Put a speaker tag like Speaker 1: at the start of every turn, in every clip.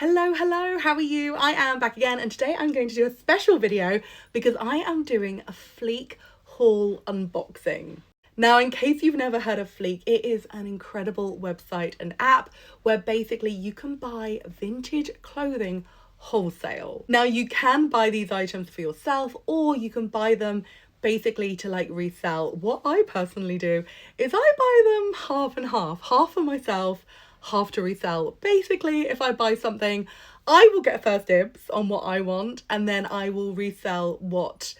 Speaker 1: Hello, how are you? I am back again, and today I'm going to do a special video because I am doing a Fleek haul unboxing. Now, in case you've never heard of Fleek, it is an incredible website and app where basically you can buy vintage clothing wholesale. Now, you can buy these items for yourself, or you can buy them basically to like resell. What I personally do is I buy them half and half for myself, half to resell. Basically, if I buy something, I will get first dibs on what I want, and then I will resell what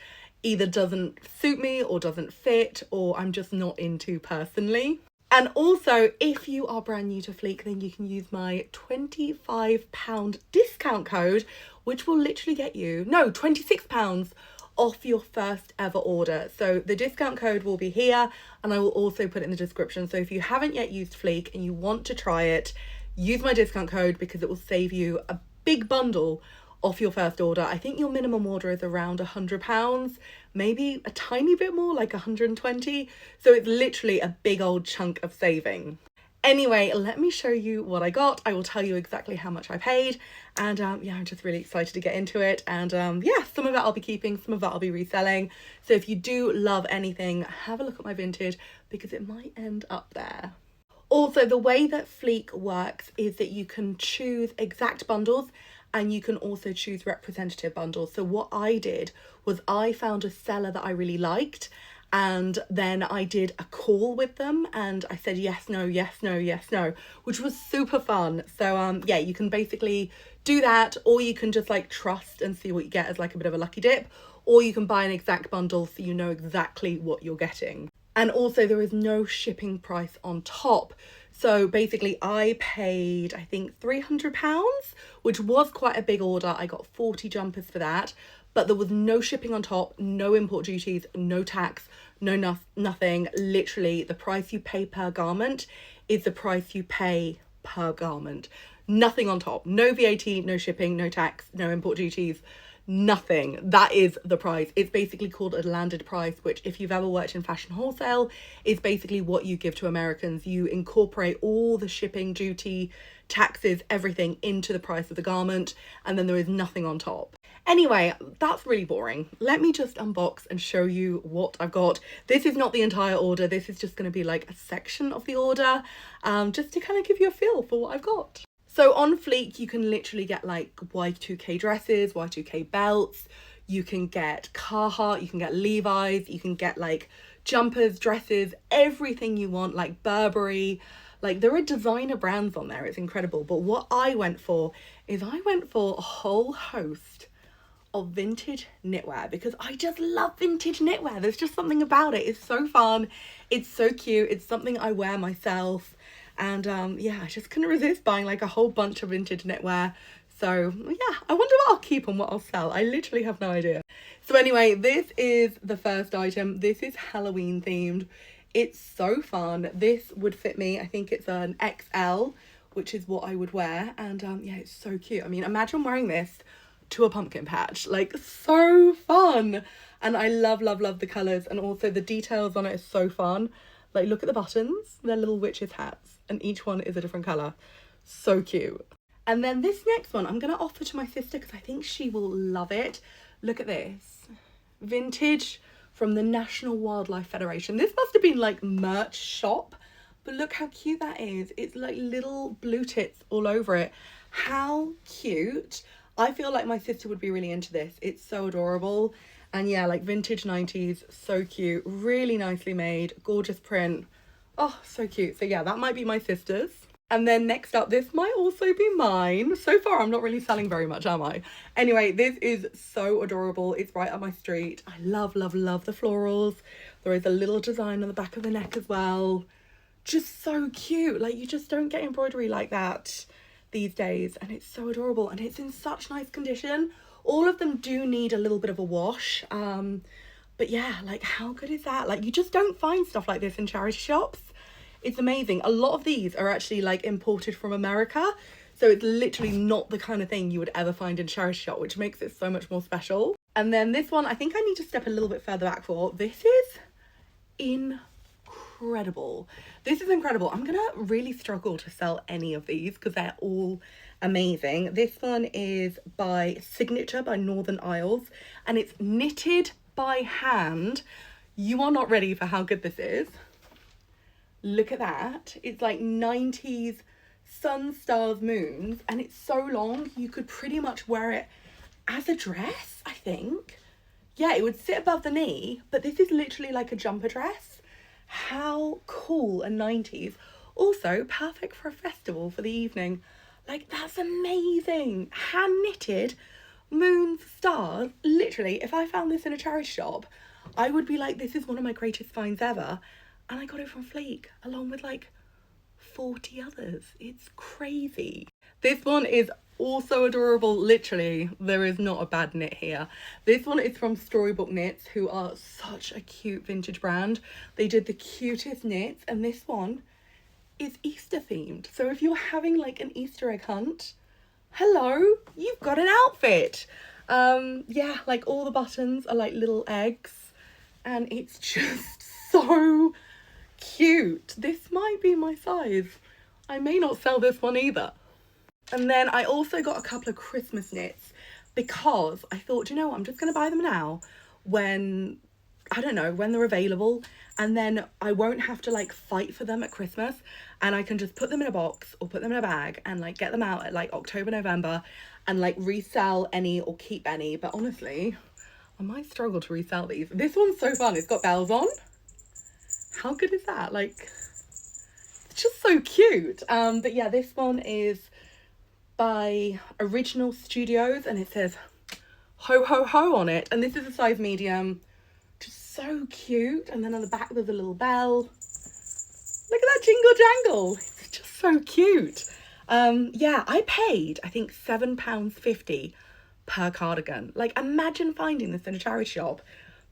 Speaker 1: either doesn't suit me or doesn't fit or I'm just not into personally. And also, if you are brand new to Fleek, then you can use my £25 discount code, which will literally get you, no, £26 off your first ever order. So the discount code will be here, and I will also put it in the description. So if you haven't yet used Fleek and you want to try it, use my discount code because it will save you a big bundle off your first order. I think your minimum order is around £100, maybe a tiny bit more, like 120. So it's literally a big old chunk of saving. Anyway, let me show you what I got. I will tell you exactly how much I paid. And yeah, I'm just really excited to get into it. And yeah, some of it I'll be keeping, some of it I'll be reselling. So if you do love anything, have a look at my vintage because it might end up there. Also, the way that Fleek works is that you can choose exact bundles and you can also choose representative bundles. So what I did was I found a seller that I really liked, and then I did a call with them and I said yes, no, yes, no, yes, no, which was super fun. So yeah, you can basically do that, or you can just like trust and see what you get as like a bit of a lucky dip, or you can buy an exact bundle so you know exactly what you're getting. And also there is no shipping price on top. So basically I paid, I think £300, which was quite a big order. I got 40 jumpers for that, but there was no shipping on top, no import duties, no tax, no nothing. Literally the price you pay per garment is the price you pay per garment. Nothing on top, no VAT, no shipping, no tax, no import duties, nothing. That is the price. It's basically called a landed price, which if you've ever worked in fashion wholesale, is basically what you give to Americans. You incorporate all the shipping, duty, taxes, everything into the price of the garment, and then there is nothing on top. Anyway, that's really boring. Let me just unbox and show you what I've got. This is not the entire order. This is just going to be like a section of the order, just to kind of give you a feel for what I've got. So on Fleek, you can literally get like Y2K dresses, Y2K belts, you can get Carhartt, you can get Levi's, you can get like jumpers, dresses, everything you want, like Burberry. Like there are designer brands on there, it's incredible. But what I went for is I went for a whole host of vintage knitwear because I just love vintage knitwear. There's just something about it. It's so fun, it's so cute, it's something I wear myself. And yeah, I just couldn't resist buying like a whole bunch of vintage knitwear. So yeah, I wonder what I'll keep and what I'll sell. I literally have no idea. So anyway, this is the first item. This is Halloween themed. It's so fun. This would fit me. I think it's an XL, which is what I would wear. And yeah, it's so cute. I mean, imagine wearing this to a pumpkin patch. Like, so fun. And I love the colours, and also the details on it is so fun. Like, look at the buttons. They're little witches' hats, and each one is a different colour. So cute. And then this next one I'm going to offer to my sister because I think she will love it. Look at this. Vintage from the National Wildlife Federation. This must have been like merch shop, but look how cute that is. It's like little blue tits all over it. How cute. I feel like my sister would be really into this. It's so adorable. And yeah, like vintage 90s, so cute, really nicely made, gorgeous print. Oh, so cute. So yeah, that might be my sister's. And then next up, this might also be mine. So far, I'm not really selling very much, am I? Anyway, this is so adorable. It's right up my street. I love the florals. There is a little design on the back of the neck as well. Just so cute. Like, you just don't get embroidery like that these days. And it's so adorable. And it's in such nice condition. All of them do need a little bit of a wash. But yeah, like, how good is that? Like, you just don't find stuff like this in charity shops. It's amazing. A lot of these are actually like imported from America. So it's literally not the kind of thing you would ever find in charity shop, which makes it so much more special. And then this one, I think I need to step a little bit further back for. This is incredible. This is incredible. I'm gonna really struggle to sell any of these because they're all amazing. This one is by Signature by Northern Isles, and it's knitted by hand. You are not ready for how good this is. Look at that. It's like 90s sun, stars, moons, and it's so long you could pretty much wear it as a dress, I think. Yeah, it would sit above the knee, but this is literally like a jumper dress. How cool and 90s. Also, perfect for a festival for the evening. Like, that's amazing. Hand knitted, moons, stars. Literally, if I found this in a charity shop, I would be like, this is one of my greatest finds ever. And I got it from Fleek, along with like 40 others. It's crazy. This one is also adorable. Literally, there is not a bad knit here. This one is from Storybook Knits, who are such a cute vintage brand. They did the cutest knits, and this one is Easter themed. So if you're having like an Easter egg hunt, hello, you've got an outfit. Yeah, like all the buttons are like little eggs, and it's just so cute. This might be my size. I may not sell this one either. And then I also got a couple of Christmas knits because I thought, you know what, I'm just going to buy them now when, I don't know, when they're available, and then I won't have to like fight for them at Christmas, and I can just put them in a box or put them in a bag and like get them out at like October, November, and like resell any or keep any. But honestly, I might struggle to resell these. This one's so fun. It's got bells on. How good is that? Like, it's just so cute. But yeah, this one is by Original Studios, and it says ho ho ho on it, and this is a size medium. Just so cute. And then on the back there's a little bell. Look at that jingle jangle. It's just so cute. Yeah, I paid I think £7.50 per cardigan. Like, imagine finding this in a charity shop.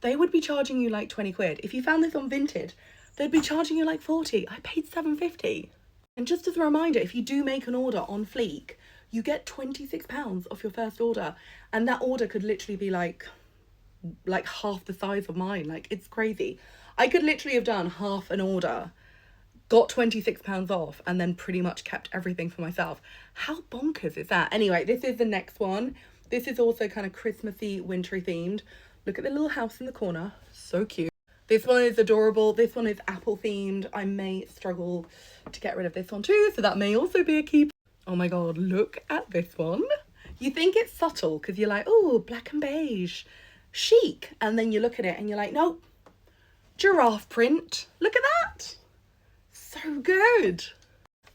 Speaker 1: They would be charging you like 20 quid. If you found this on Vinted, they'd be charging you like 40. I paid £7.50. And just as a reminder, if you do make an order on Fleek, you get £26 off your first order. And that order could literally be like half the size of mine. Like, it's crazy. I could literally have done half an order, got £26 off, and then pretty much kept everything for myself. How bonkers is that? Anyway, this is the next one. This is also kind of Christmassy, wintry themed. Look at the little house in the corner. So cute. This one is adorable. This one is apple themed. I may struggle to get rid of this one too, so that may also be a keep. Oh my god, look at this one. You think it's subtle because you're like, oh, black and beige, chic. And then you look at it and you're like, nope, giraffe print. Look at that. So good.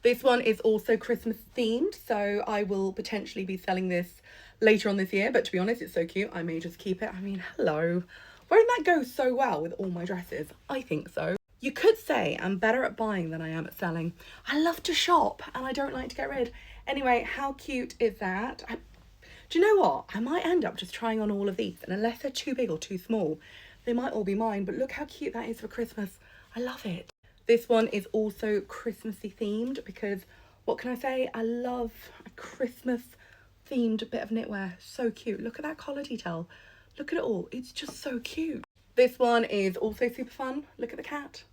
Speaker 1: This one is also Christmas themed, so I will potentially be selling this later on this year, but to be honest, it's so cute, I may just keep it. I mean, hello. Won't that go so well with all my dresses? I think so. You could say I'm better at buying than I am at selling. I love to shop and I don't like to get rid. Anyway, how cute is that? Do you know what? I might end up just trying on all of these, and unless they're too big or too small, they might all be mine, but look how cute that is for Christmas. I love it. This one is also Christmassy themed because, what can I say? I love a Christmas themed bit of knitwear. So cute. Look at that collar detail. Look at it all. It's just so cute. This one is also super fun. Look at the cat.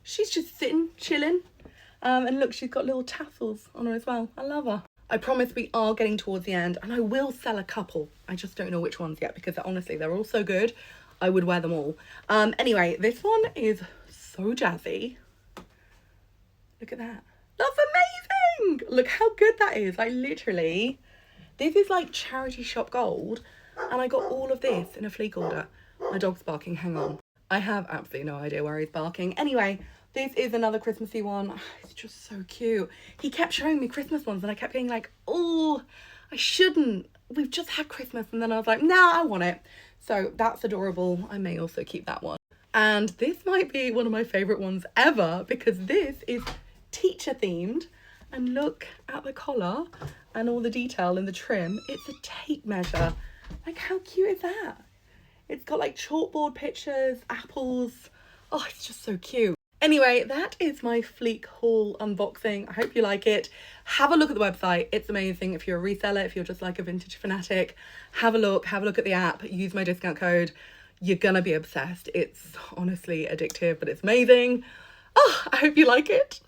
Speaker 1: She's just sitting, chilling. And look, she's got little tassels on her as well. I love her. I promise we are getting towards the end, and I will sell a couple. I just don't know which ones yet because honestly, they're all so good. I would wear them all. Anyway, this one is so jazzy. Look at that. That's amazing. Look how good that is. Like, literally, this is like charity shop gold, and I got all of this in a Fleek order. My dog's barking. Hang on. I have absolutely no idea where he's barking. Anyway, this is another Christmassy one. It's just so cute. He kept showing me Christmas ones, and I kept being like, oh, I shouldn't. We've just had Christmas. And then I was like, nah, I want it. So that's adorable. I may also keep that one. And this might be one of my favorite ones ever because this is teacher themed. And look at the collar and all the detail in the trim. It's a tape measure. Like, how cute is that? It's got like chalkboard pictures, apples. Oh, it's just so cute. Anyway, that is my Fleek haul unboxing. I hope you like it. Have a look at the website. It's amazing. If you're a reseller, if you're just like a vintage fanatic, have a look at the app, use my discount code. You're gonna be obsessed. It's honestly addictive, but it's amazing. Oh, I hope you like it.